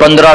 15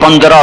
15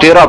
13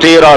13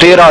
13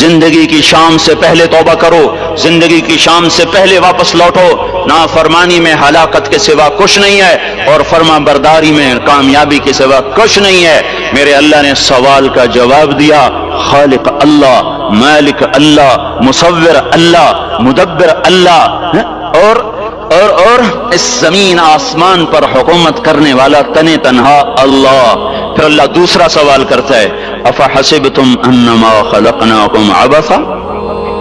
زندگی کی شام سے پہلے توبہ کرو، زندگی کی شام سے پہلے واپس لوٹو۔ نافرمانی میں ہلاکت کے سوا کچھ نہیں ہے، اور فرما برداری میں کامیابی کے سوا کچھ نہیں ہے۔ میرے اللہ نے سوال کا جواب دیا، خالق اللہ، مالک اللہ، مصور اللہ، مدبر اللہ، اور اس زمین آسمان پر حکومت کرنے والا تنے تنہا اللہ۔ پھر اللہ دوسرا سوال کرتا ہے، افحسبتم انما خلقناکم عبثا،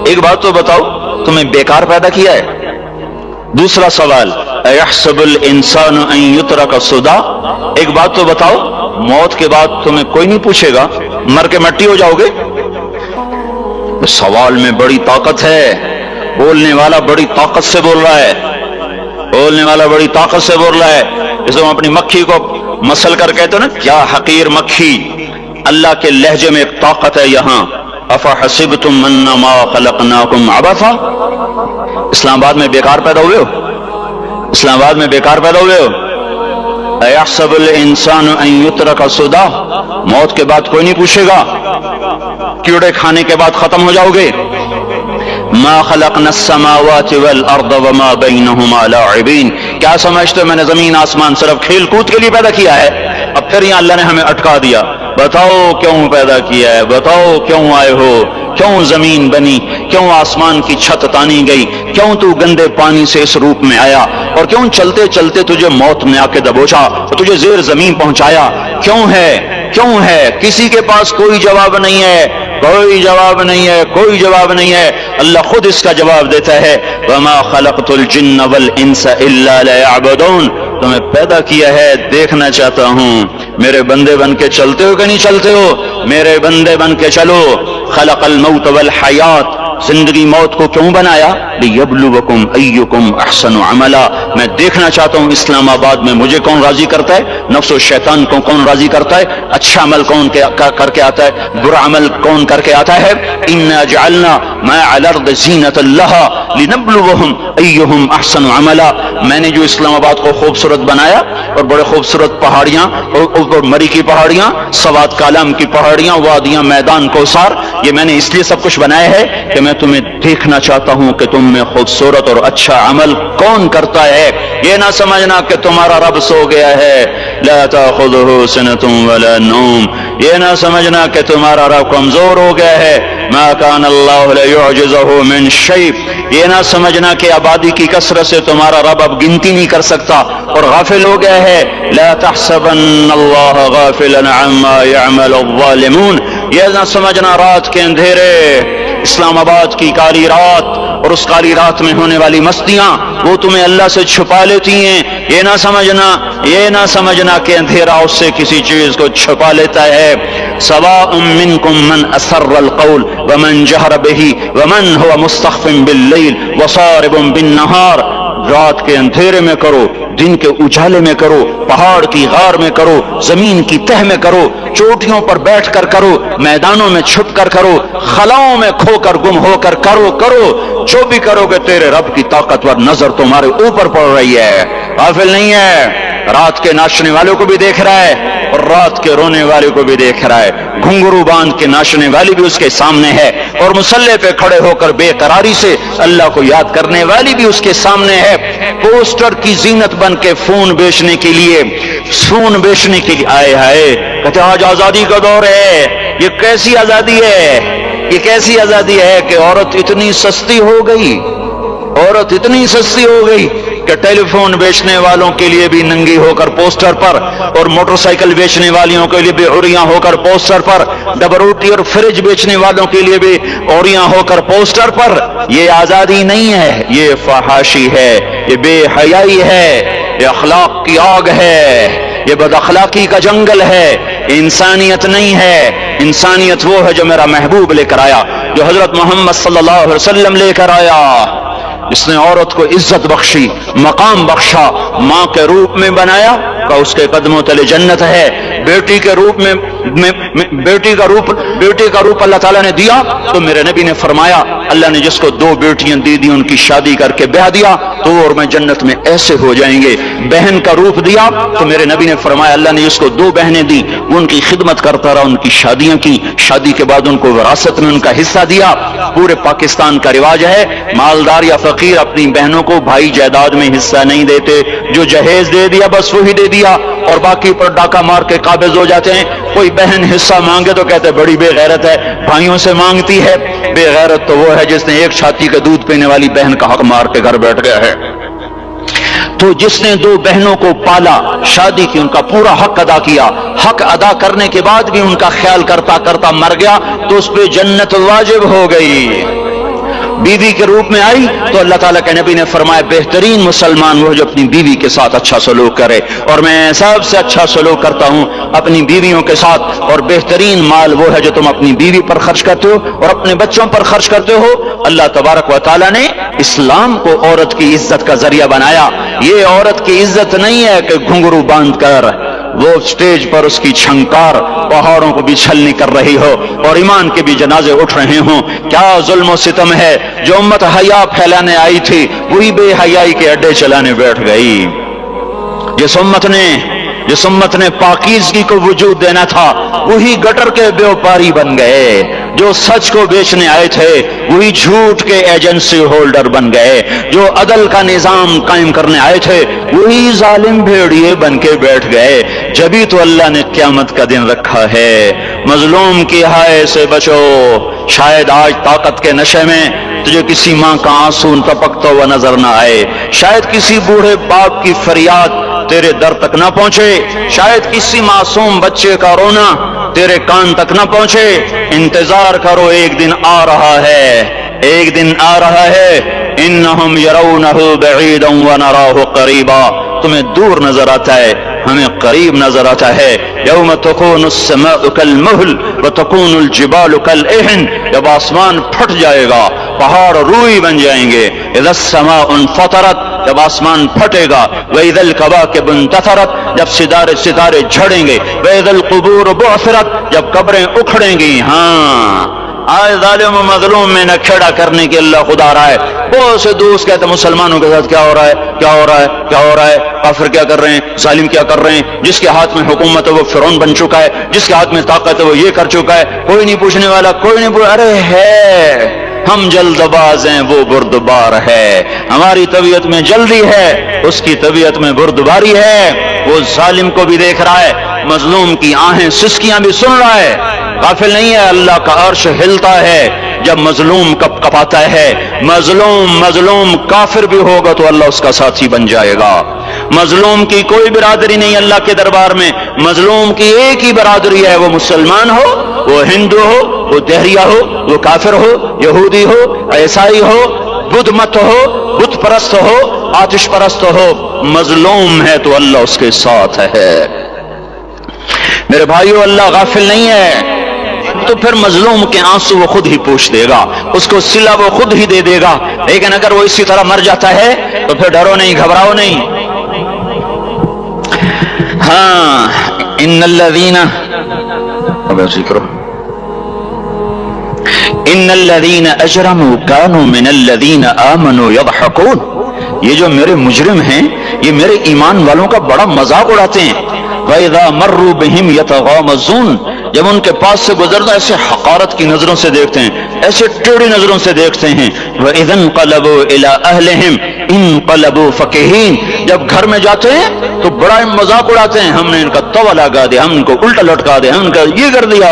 ایک بات تو بتاؤ تمہیں بیکار پیدا کیا ہے؟ دوسرا سوال، ایحسب الانسان ان یترک سدی، ایک بات تو بتاؤ موت کے بعد تمہیں کوئی نہیں پوچھے گا، مر کے مٹی ہو جاؤ گے؟ سوال میں بڑی طاقت ہے، بولنے والا بڑی طاقت سے بول رہا ہے، بولنے والا بڑی طاقت سے بول رہا ہے۔ جسے ہم اپنی مکھی کو مسل کر کہتے ہیں نا، کیا حقیر مکھی، اللہ کے لہجے میں ایک طاقت ہے یہاں۔ افحسبتم انما خلقناکم عبثا، اسلام آباد میں بیکار پیدا ہوئے ہو؟ اسلام آباد میں بیکار پیدا ہوئے ہو؟ ایحسب الانسان ان یترک سدی، موت کے بعد کوئی نہیں پوچھے گا، کیڑے کھانے کے بعد ختم ہو جاؤ گے؟ ما خلقنا السماوات والارض وما بینہما لاعبین، کیا سمجھتے ہو میں نے زمین آسمان صرف کھیل کود کے لیے پیدا کیا ہے؟ اب پھر یہاں اللہ نے ہمیں اٹکا دیا، بتاؤ کیوں پیدا کیا ہے، بتاؤ کیوں آئے ہو، کیوں زمین بنی، کیوں آسمان کی چھت تانی گئی، کیوں تو گندے پانی سے اس روپ میں آیا، اور کیوں چلتے چلتے تجھے موت نے آ کے دبوچا اور تجھے زیر زمین پہنچایا؟ کیوں ہے؟ کسی کے پاس کوئی جواب نہیں ہے، کوئی جواب نہیں ہے، کوئی جواب نہیں ہے۔ اللہ خود اس کا جواب دیتا ہے، وما خلقت الجن والانس الا ليعبدون، تمہیں پیدا کیا ہے دیکھنا چاہتا ہوں، میرے بندے بن کے چلتے ہو کہ نہیں چلتے ہو؟ میرے بندے بن کے چلو۔ خلق الموت والحیات، زندگی موت کو کیوں بنایا؟ لیبلوکم ایکم احسن عملا، میں دیکھنا چاہتا ہوں اسلام آباد میں مجھے کون راضی کرتا ہے، نفس و شیطان کو کون راضی کرتا ہے، اچھا عمل کون کر کے آتا ہے، برا عمل کون کر کے آتا ہے۔ انا جعلنا ما علی الارض زینۃ لها لنبلوہم ایہم احسن عملا، میں نے جو اسلام آباد کو خوبصورت بنایا، اور بڑے خوبصورت پہاڑیاں، اور مری کی پہاڑیاں، سوات کالام کی پہاڑیاں، وادیاں، میدان کوثر، یہ میں نے اس لیے سب کچھ بنایا ہے کہ میں تمہیں دیکھنا چاہتا ہوں کہ تم میں خوبصورت اور اچھا عمل کون کرتا ہے۔ یہ نہ سمجھنا کہ تمہارا رب سو گیا ہے، لا تأخذہ سنۃ ولا نوم، یہ نہ سمجھنا کہ تمہارا رب کمزور ہو گیا ہے، ما کان اللہ لیعجزہ من شیء، یہ نہ سمجھنا کہ آبادی کی کثرت سے تمہارا رب اب گنتی نہیں کر سکتا اور غافل ہو گیا ہے۔ لا تحسبن اللہ غافلا عما يعمل الظالمون، یہ نہ سمجھنا رات کے اندھیرے، اسلام آباد کی کالی رات اور اس کالی رات میں ہونے والی مستیاں وہ تمہیں اللہ سے چھپا لیتی ہیں، یہ نہ سمجھنا کہ اندھیرا اس سے کسی چیز کو چھپا لیتا ہے۔ سواء منکم من اسر القول ومن جہر به ومن هو مستخف باللیل وصارب بالنہار، رات کے اندھیرے میں کرو، دن کے اجالے میں کرو، پہاڑ کی غار میں کرو، زمین کی تہ میں کرو، چوٹیوں پر بیٹھ کر کرو، میدانوں میں چھپ کر کرو، خلاؤں میں کھو کر گم ہو کر کرو، جو بھی کرو گے تیرے رب کی طاقتور نظر تمہارے اوپر پڑ رہی ہے، غافل نہیں ہے۔ رات کے ناچنے والوں کو بھی دیکھ رہا ہے اور رات کے رونے والے کو بھی دیکھ رہا ہے، گھنگرو باندھ کے ناچنے والی بھی اس کے سامنے ہے، اور مسلح پہ کھڑے ہو کر بے قراری سے اللہ کو یاد کرنے والی بھی اس کے سامنے ہے۔ پوسٹر کی زینت بن کے فون بیچنے کے لیے آئے کہتے آج آزادی کا دور ہے، یہ کیسی آزادی ہے کہ عورت اتنی سستی ہو گئی کہ ٹیلی فون بیچنے والوں کے لیے بھی ننگی ہو کر پوسٹر پر، اور موٹر سائیکل بیچنے والیوں کے لیے بھی عوریاں ہو کر پوسٹر پر، ڈبل روٹی اور فریج بیچنے والوں کے لیے بھی عوریاں ہو کر پوسٹر پر۔ یہ آزادی نہیں ہے، یہ فحاشی ہے، یہ بے حیائی ہے، یہ اخلاق کی آگ ہے، یہ بد اخلاقی کا جنگل ہے، انسانیت نہیں ہے۔ انسانیت وہ ہے جو میرا محبوب لے کر آیا، جو حضرت محمد صلی اللہ علیہ وسلم لے کر آیا، جس نے عورت کو عزت بخشی، مقام بخشا، ماں کے روپ میں بنایا، کہ اس کے قدموں تلے جنت ہے، بیٹی کے روپ میں بیٹی کا روپ اللہ تعالیٰ نے دیا تو میرے نبی نے فرمایا اللہ نے جس کو 2 بیٹیاں دی ان کی شادی کر کے بیاہ دیا تو وہ اور میں جنت میں ایسے ہو جائیں گے. بہن کا روپ دیا تو میرے نبی نے فرمایا اللہ نے جس کو 2 بہنیں دی وہ ان کی خدمت کرتا رہا, ان کی شادیاں کی, شادی کے بعد ان کو وراثت میں ان کا حصہ دیا. پورے پاکستان کا رواج ہے مالدار یا فقیر اپنی بہنوں کو بھائی جائیداد میں حصہ نہیں دیتے, جو جہیز دے دیا بس وہی دے دیا اور باقی پر ڈاکہ مار کے قابض ہو جاتے ہیں. کوئی بہن حصہ مانگے تو کہتے بڑی بے غیرت ہے, بھائیوں سے مانگتی ہے. بے غیرت تو وہ ہے جس نے ایک چھاتی کا دودھ پینے والی بہن کا حق مار کے گھر بیٹھ گیا ہے. تو جس نے 2 بہنوں کو پالا, شادی کی, ان کا پورا حق ادا کیا, حق ادا کرنے کے بعد بھی ان کا خیال کرتا کرتا مر گیا تو اس پہ جنت واجب ہو گئی. بیوی کے روپ میں آئی تو اللہ تعالیٰ کے نبی نے فرمایا بہترین مسلمان وہ جو اپنی بیوی کے ساتھ اچھا سلوک کرے, اور میں سب سے اچھا سلوک کرتا ہوں اپنی بیویوں کے ساتھ. اور بہترین مال وہ ہے جو تم اپنی بیوی پر خرچ کرتے ہو اور اپنے بچوں پر خرچ کرتے ہو. اللہ تبارک و تعالیٰ نے اسلام کو عورت کی عزت کا ذریعہ بنایا. یہ عورت کی عزت نہیں ہے کہ گھنگرو باندھ کر وہ سٹیج پر اس کی چھنکار پہاڑوں کو بھی چھلنی کر رہی ہو اور ایمان کے بھی جنازے اٹھ رہے ہوں. کیا ظلم و ستم ہے, جو امت حیا پھیلانے آئی تھی وہی بے حیائی کے اڈے چلانے بیٹھ گئی. جس امت نے پاکیزگی کو وجود دینا تھا وہی گٹر کے بیوپاری بن گئے. جو سچ کو بیچنے آئے تھے وہی جھوٹ کے ایجنسی ہولڈر بن گئے. جو عدل کا نظام قائم کرنے آئے تھے وہی ظالم بھیڑیے بن کے بیٹھ گئے. جبھی تو اللہ نے قیامت کا دن رکھا ہے. مظلوم کی ہائے سے بچو. شاید آج طاقت کے نشے میں تجھے کسی ماں کا آنسو ٹپکتا ہوا نظر نہ آئے, شاید کسی بوڑھے باپ کی فریاد تیرے در تک نہ پہنچے, شاید کسی معصوم بچے کا رونا تیرے کان تک نہ پہنچے. انتظار کرو, ایک دن آ رہا ہے, ایک دن آ رہا ہے. انہم یرونہ بعیدا ونراہ قریبا. تمہیں دور نظر آتا ہے, ہمیں قریب نظر آتا ہے. یوم تکون السماء کالمہل وتکون الجبال کالعہن. جب آسمان پھٹ جائے گا پہاڑ روئی بن جائیں گے. اذا السماء انفطرت, جب آسمان پھٹے گا. وَإِذَا الْكَوَاكِبُ انتَثَرَتْ, جب ستارے جھڑیں گے. وَإِذَا الْقُبُورُ بُعْثِرَتْ, جب قبریں اکھڑیں گی. ہاں آج ظالم و مظلوم میں نہ کھڑا کرنے کے اللہ خدا رہا ہے. بہت سے دوست کہتے ہیں مسلمانوں کے ساتھ کیا ہو رہا ہے, کیا ہو رہا ہے, کیا ہو رہا ہے, کافر کیا کر رہے ہیں, ظالم کیا کر رہے ہیں. جس کے ہاتھ میں حکومت ہے وہ فرعون بن چکا ہے, جس کے ہاتھ میں طاقت ہے وہ یہ کر چکا ہے. کوئی نہیں پوچھنے والا, کوئی نہیں ارے ہے ہم جلد باز ہیں وہ بردبار ہے. ہماری طبیعت میں جلدی ہے, اس کی طبیعت میں بردباری ہے. وہ ظالم کو بھی دیکھ رہا ہے, مظلوم کی آہیں سسکیاں بھی سن رہا ہے. غافل نہیں ہے, اللہ کا عرش ہلتا ہے جب مظلوم کپ کپاتا ہے. مظلوم کافر بھی ہوگا تو اللہ اس کا ساتھی بن جائے گا. مظلوم کی کوئی برادری نہیں اللہ کے دربار میں. مظلوم کی ایک ہی برادری ہے, وہ مسلمان ہو, وہ ہندو ہو, وہ دہریہ ہو, وہ کافر ہو, یہودی ہو, عیسائی ہو, بدھ مت ہو, بت پرست ہو, آتش پرست ہو. مظلوم ہے تو اللہ اس کے ساتھ ہے. میرے بھائیو, اللہ غافل نہیں ہے. تو پھر مظلوم کے آنسو وہ خود ہی پوچھ دے گا, اس کو صلہ وہ خود ہی دے دے گا. لیکن اگر وہ اسی طرح مر جاتا ہے تو پھر ڈرو نہیں, گھبراؤ نہیں. ہاں ان الذین اجرموا كانوا من الذین آمنوا يضحكون. یہ جو میرے مجرم ہیں یہ میرے ایمان والوں کا بڑا مذاق اڑاتے ہیں. وَإِذَا مَرُّوا بِهِمْ يَتَغَامَزُونَ, جب ان کے پاس سے گزرتا ایسے حقارت کی نظروں سے دیکھتے ہیں, ایسے ٹیڑھی نظروں سے دیکھتے ہیں. وَإِذَا انْقَلَبُوا إِلَىٰ أَهْلِهِمْ انْقَلَبُوا فَكِهِينَ, جب گھر میں جاتے ہیں تو بڑا مذاق اڑاتے ہیں, ہم نے ان کا توا لگا دیا, ہم ان کو الٹا لٹکا دیا, ہم ان کا یہ کر دیا.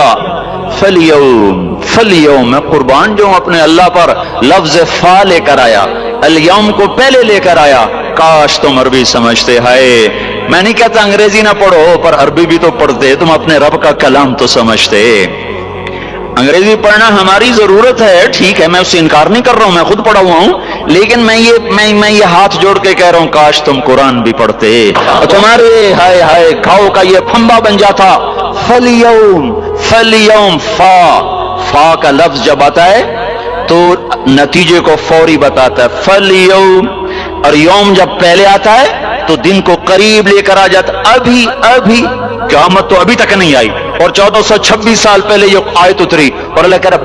فَالْيَوْمَ, میں قربان جو اپنے اللہ پر لفظ فا لے کر آیا, الیوم کو پہلے لے کر آیا. کاش تم عربی سمجھتے. ہائے, میں نہیں کہتا انگریزی نہ پڑھو, پر عربی بھی تو پڑھتے, تم اپنے رب کا کلام تو سمجھتے. انگریزی پڑھنا ہماری ضرورت ہے, ٹھیک ہے, میں اس سے انکار نہیں کر رہا ہوں, میں خود پڑھا ہوا ہوں. لیکن میں یہ ہاتھ جوڑ کے کہہ رہا ہوں کاش تم قرآن بھی پڑھتے, تمہارے ہائے ہائے کھاؤ کا یہ پھمبا بن جاتا. فلیوم فا کا لفظ جب آتا ہے تو نتیجے کو فوری بتاتا ہے. فلیوم, اور یوم جب پہلے آتا ہے تو دن کو قریب لے کر آ جاتا. ابھی ابھی قیامت تو ابھی تک نہیں آئی اور 1426 سال پہلے یہ آیت اتری اور اللہ کہہ رہا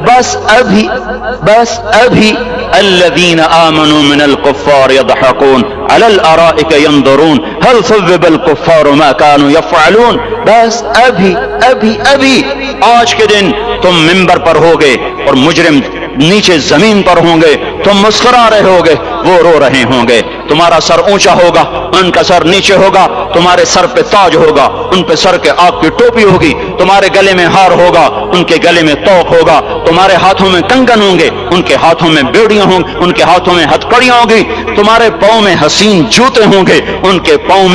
بس ابھی الذین آمنوا من الكفار يضحكون على الارائك ينظرون هل ثوب الكفار ما كانوا يفعلون. بس ابھی آج کے دن تم منبر پر ہوگے اور مجرم نیچے زمین پر ہوں گے, تم مسکرا رہے ہوگے, وہ رو رہے ہوں گے. تمہارا سر اونچا ہوگا, ان کا سر نیچے ہوگا. تمہارے سر پہ تاج ہوگا, ان پہ سر کے آگ کی ٹوپی ہوگی. تمہارے گلے میں ہار ہوگا, ان کے گلے میں توق ہوگا. تمہارے ہاتھوں میں کنگن ہوں گے, ان کے ہاتھوں میں بیڑیاں ہوں گی, ان کے ہاتھوں میں ہتھکڑیاں ہوں گی. تمہارے پاؤں میں حسین جوتے ہوں گے, ان کے پاؤں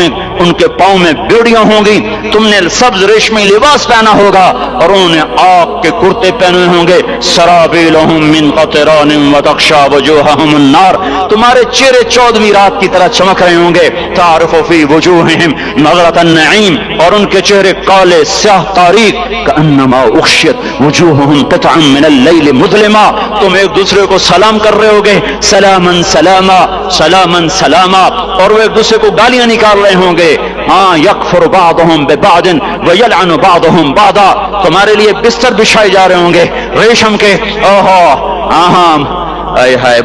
میں بیڑیاں ہوں گی. تم نے سبز ریشمی لباس پہنا ہوگا اور انہوں نے آگ کے کرتے پہنے ہوں گے. سرابیلہم من قطران وتغشا وجوہہم النار. تمہارے چہرے 14ویں رات کی طرح چمک رہے ہوں گے. تعرف فی وجوہہم نظرۃ النعیم, اور ان کے چہرے کالے سیاہ تاریک. کأنما اغشیت وجوہہم قطعا من اللیل مظلما. تم ایک دوسرے کو سلام کر رہے ہوگے, سلامن سلاما سلامن سلاما, اور وہ ایک دوسرے کو گالیاں نکال رہے ہوں گے. ہاں یکفر بعضہم ببعض ویلعن بعضہم بعضا. تمہارے لیے بستر بچھائے جا رہے ہوں گے ریشم کے.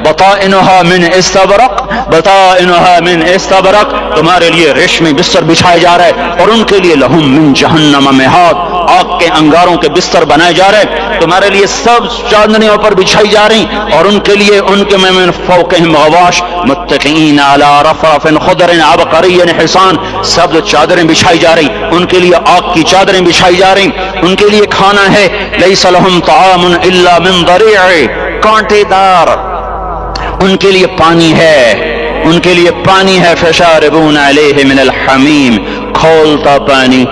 بطائنها من استبرق, تمہارے لیے ریشمی بستر بچھائے جا رہے ہیں, اور ان کے لیے لہم من جہنم مہاد, آگ کے انگاروں کے بستر بنائے جا رہے ہیں. تمہارے لیے سب چادریں پر بچھائی جا رہی, اور ان کے لیے ان کے من فوقہم غواش متکئین علی رفرف خضر عبقری حسان. سب چادریں بچھائی جا رہی, ان کے لیے آگ کی چادریں بچھائی جا رہی. ان کے لیے کھانا ہے لیس لہم طعام الا من ضریع, کانٹے دار. ان کے لیے پانی ہے, فشاربون علیہ من الحمیم, کھولتا پانی.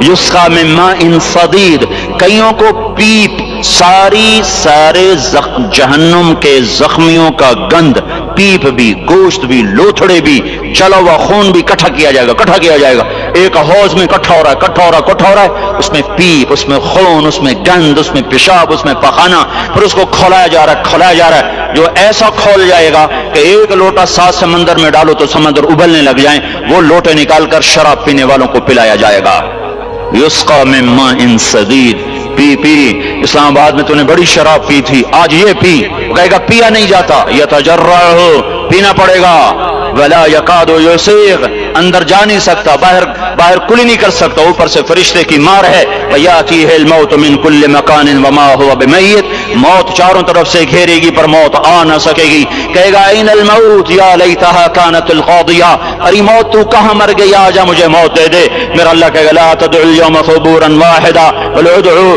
یسقا من ماء صدید, کئیوں کو پیپ, سارے جہنم کے زخمیوں کا گند, پیپ بھی, گوشت بھی, لوتھڑے بھی, چلا ہوا خون بھی اکٹھا کیا جائے گا. ایک حوض میں اکٹھا ہو رہا ہے, اس میں پیپ, اس میں خون, اس میں گند, اس میں پیشاب, اس میں پخانہ, پھر اس کو کھولایا جا رہا ہے. جو ایسا کھول جائے گا کہ ایک لوٹا 7 سمندر میں ڈالو تو سمندر ابلنے لگ جائیں, وہ لوٹے نکال کر شراب پینے والوں کو پلایا جائے گا. یسقا من ماء صدید, پی اسلام آباد میں تو نے بڑی شراب پی تھی, آج یہ پی. کہے گا پیا نہیں جاتا, یتجرعہ, پینا پڑے گا. ولا یکاد یسیغ, اندر جا نہیں سکتا, باہر کلی نہیں کر سکتا, اوپر سے فرشتے کی مار ہے. ویاتیہ الموت من کل مکان وما هو بمیت, موت چاروں طرف سے گھیرے گی پر موت آ نہ سکے گی. کہے گا این الموت یا لیتہا کانت القاضیہ, ارے موت تو کہاں مر گئی, آجا مجھے موت دے دے. میرا اللہ کہے گا لا تدعو اليوم ثبورا واحدا بل ادعو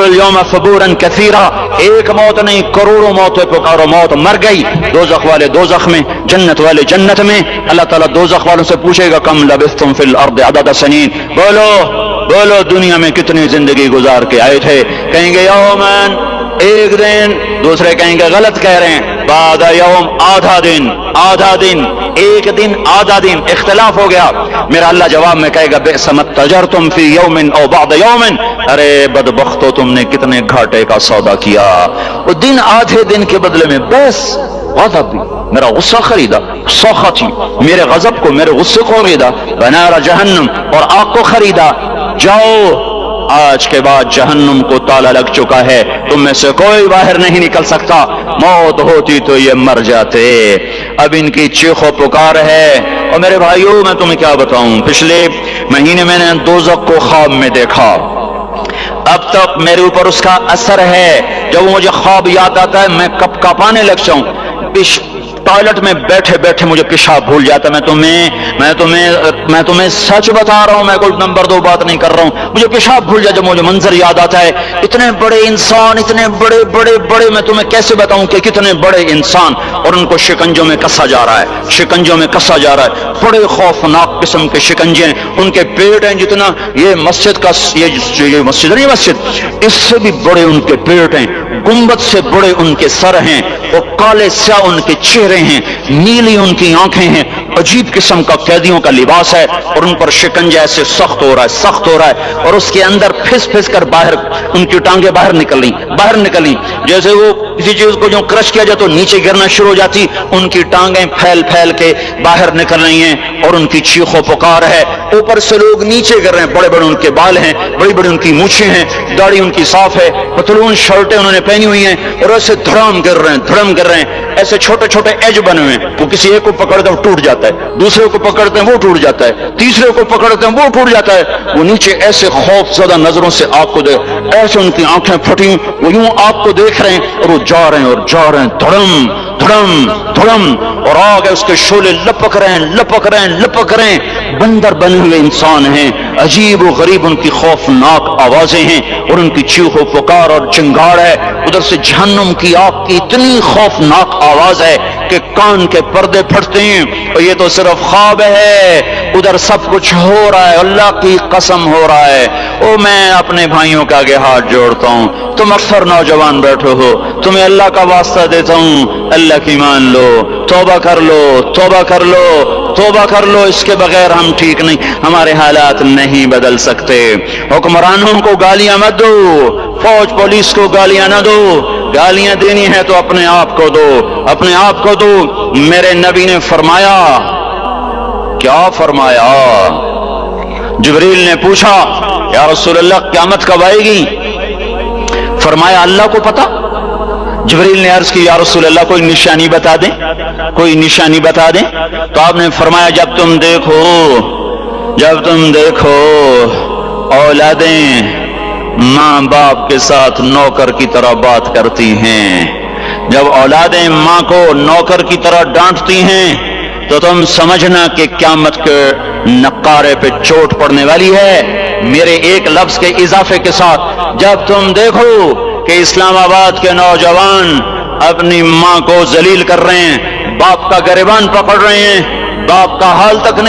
اليوم ثبورا کثیرا, ایک موت نہیں کروڑوں موتیں پکارو. موت مر گئی, دوزخ والے دوزخ میں, جنت والے جنت میں. اللہ تعالیٰ دوزخ والوں سے پوچھے گا کم لبثتم فی الارض عدد سنین, بولو دنیا میں کتنی زندگی گزار کے آئے تھے. کہیں گے یومن, ایک دن. دوسرے کہیں گے غلط کہہ رہے ہیں, بعد یوم, آدھا دن, ایک دن, آدھا دن, اختلاف ہو گیا. میرا اللہ جواب میں کہے گا بئس ما تجرتم فی یوم او بعد یوم, ارے بدبختو تم نے کتنے گھاٹے کا سودا کیا. وہ دن, آدھے دن کے بدلے میں بس غضب, میرا غصہ خریدا, سخطی, میرے غضب کو, میرے غصے کو خریدا. بنار جہنم, اور آگ کو خریدا. جاؤ, آج کے بعد جہنم کو تالا لگ چکا ہے, تم میں سے کوئی باہر نہیں نکل سکتا. موت ہوتی تو یہ مر جاتے. اب ان کی چیخ و پکار ہے. اور میرے بھائیوں, میں تمہیں کیا بتاؤں, پچھلے مہینے میں نے دوزخ کو خواب میں دیکھا. اب تک میرے اوپر اس کا اثر ہے. جب مجھے خواب یاد آتا ہے میں کپ کپانے لگ جاؤں. ٹوائلٹ میں بیٹھے مجھے پیشاب بھول جاتا. میں تمہیں سچ بتا رہا ہوں, میں کوئی نمبر 2 بات نہیں کر رہا ہوں. مجھے پیشاب بھول جاتا جب مجھے منظر یاد آتا ہے. اتنے بڑے انسان, اتنے بڑے, میں تمہیں کیسے بتاؤں کہ کتنے بڑے انسان, اور ان کو شکنجوں میں کسا جا رہا ہے. بڑے خوفناک قسم کے شکنجے. ان کے پیٹ ہیں جتنا یہ مسجد کا, یہ مسجد نہیں, مسجد اس سے بھی بڑے ان کے پیٹ ہیں. گنبد سے بڑے ان کے سر ہیں، اور کالے سیاہ ان کے چہرے ہیں، نیلی ان کی آنکھیں ہیں، عجیب قسم کا قیدیوں کا لباس ہے، اور ان پر شکنجہ ایسے سخت ہو رہا ہے، سخت ہو رہا ہے، اور اس کے اندر پھس پھس کر باہر ان کی ٹانگیں باہر نکلی جیسے وہ کسی چیز کو جو کرش کیا جائے تو نیچے گرنا شروع ہو جاتی، ان کی ٹانگیں پھیل پھیل کے باہر نکل رہی ہیں، اور ان کی چیخ و پکار ہے، اوپر سے لوگ نیچے گر رہے ہیں، بڑے بڑے ان کے بال ہیں، بڑی بڑی ان کی مونچھیں ہیں، داڑھی ان کی صاف ہے، پتلون شرٹیں انہوں نے پہنی ہوئی ہیں، اور ایسے دھڑام گر رہے ہیں، ایسے چھوٹے چھوٹے ایج بنے ہوئے ہیں، وہ کسی ایک کو پکڑتے ہیں وہ ٹوٹ جاتا ہے، دوسرے کو پکڑتے ہیں وہ ٹوٹ جاتا ہے، تیسرے کو پکڑتے ہیں وہ ٹوٹ جاتا ہے، وہ نیچے ایسے خوف زدہ نظروں سے آپ کو دیکھ، ایسے ان کی آنکھیں پھٹی، وہ یوں آپ کو دیکھ رہے ہیں، اور وہ جا رہے ہیں دھڑم دھڑم دھڑم، اور آگے اس کے شعلے لپک رہے ہیں، بندر بنے ہوئے انسان ہیں، عجیب و غریب ان کی خوفناک آوازیں ہیں، اور ان کی چیخ و پکار اور چنگاڑ ہے، ادھر سے جہنم کی آگ کی اتنی خوفناک آواز ہے کہ کان کے پردے پھٹتے ہیں، اور یہ تو صرف خواب ہے، ادھر سب کچھ ہو رہا ہے، اللہ کی قسم ہو رہا ہے۔ او میں اپنے بھائیوں کے آگے ہاتھ جوڑتا ہوں، تم اکثر نوجوان بیٹھے ہو، تمہیں اللہ کا واسطہ دیتا ہوں، اللہ کی مان لو، توبہ کر لو، اس کے بغیر ہم ٹھیک نہیں، ہمارے حالات نہیں بدل سکتے۔ حکمرانوں کو گالیاں مت دو، فوج پولیس کو گالیاں نہ دو، گالیاں دینی ہے تو اپنے آپ کو دو۔ میرے نبی نے فرمایا، کیا فرمایا؟ جبریل نے پوچھا یا رسول اللہ قیامت کب آئے گی؟ فرمایا اللہ کو پتا۔ جبریل نے عرض کی یا رسول اللہ کوئی نشانی بتا دیں، تو آپ نے فرمایا جب تم دیکھو اولادیں ماں باپ کے ساتھ نوکر کی طرح بات کرتی ہیں، جب اولادیں ماں کو نوکر کی طرح ڈانٹتی ہیں، تو تم سمجھنا کہ قیامت کے نقارے پہ چوٹ پڑنے والی ہے۔ میرے ایک لفظ کے اضافے کے ساتھ، جب تم دیکھو کہ اسلام آباد کے نوجوان اپنی ماں کو ذلیل کر رہے ہیں، باپ کا گریبان پکڑ رہے ہیں، باپ کا حال تک نہیں